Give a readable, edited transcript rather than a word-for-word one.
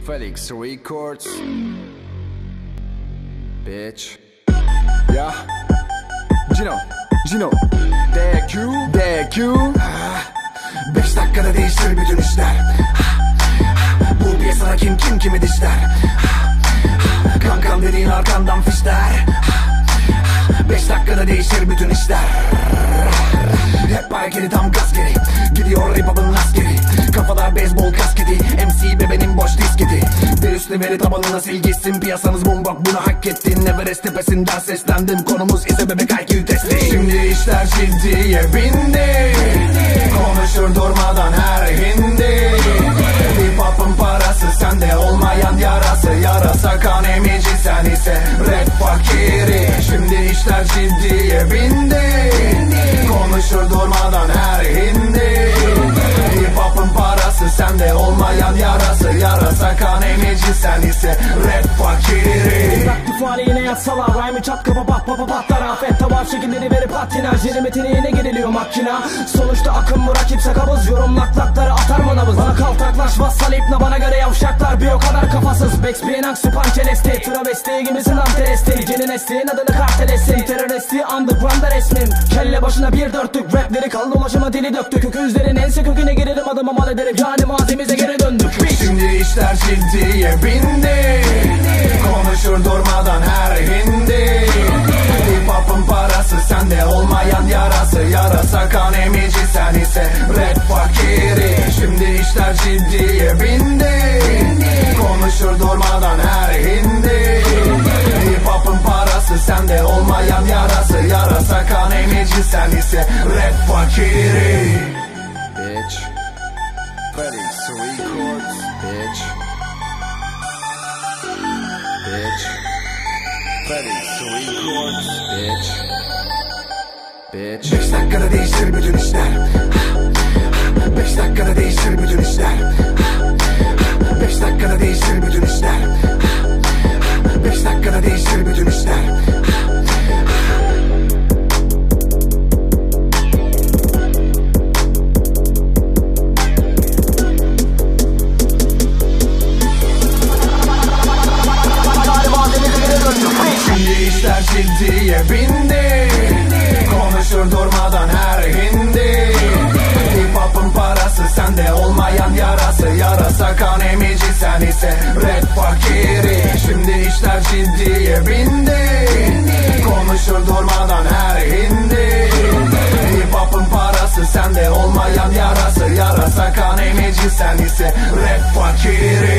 Felix Records. Bitch. Ya Cino DQ 5 dakikada değişir bütün işler. Bu piyasada kim kimi dişler. Kankam dediğin arkandan fişler. 5 dakikada değişir bütün işler. Hep hareketi tam gaz geri. Gidiyor hip-hop'un askeri. Kafada beyzbol kasketi. MC bebenin boş disketi. Bir üstüne veri tabanına sil gitsin. Piyasanız bombak, bunu hak ettin. Everest tepesinden seslendim. Konumuz ise bebek IQ testi. Şimdi işler ciddiye bindi. Konuşur durmadan her hindi. Hip-hop'un parası sende olmayan yarası. Yarasa kan emici, sen ise rap fakiri. Şimdi işler ciddiye bindi. Konuşur durmadan her hindi. Hip-hop'un parası sende olmayan yarası. Yarasa kan emici, sen ise rap fakiri. Bıraktı faali yine yatsalar. Rhyme'ı çat kapa pat papa patlar. Afet tavar şekilleri verip patinaj. Yeni metiniğine giriliyor makina. Sonuçta akım bu, rakipse kabız. Yorum laklakları atar mı nabız? Bana kaltaklaşmaz salipna, bana göre yavşaklar bir o kadar kafasız. Backspin aksi pançelesti. Travesti gibisin antelesti. Cenin estiğin adını kartelesi. Teröristi underground'da resmim. Kelle başına bir dörtlük rapleri kalın ulaşıma dili döktük. Köküzlerin ense köküne girerim, adımı mal ederim. Yani mazimize geri döndük. Şimdi işler ciddiye bindi. Konuşur durmadan her hindi. Hip-hop'un parası sende olmayan yarası. Yarasa kan emici, sen ise rap fakiri. Şimdi işler ciddiye bindi. Konuşur durmadan her hindi. Hip-hop'un parası sende olmayan yarası. Yarasa kan emici, sen ise rap fakiri. Bitch. Felix Records. Bitch. Felix Records. Bitch. 5 dakikada değişir bütün işler. 5 dakikada değişir bütün işler. 5 dakikada değişir bütün işler. 5 dakikada değişir bütün işler. Şimdi işler ciddiye bindi. Konuşur durmadan her hindi. Hip-hop'un parası sende olmayan yarası. Yarasa kan emici, sen ise rap fakiri. Şimdi işler ciddiye bindi. Konuşur durmadan her hindi. Hip-hop'un parası sende olmayan yarası. Yarasa kan emici, sen ise rap fakiri.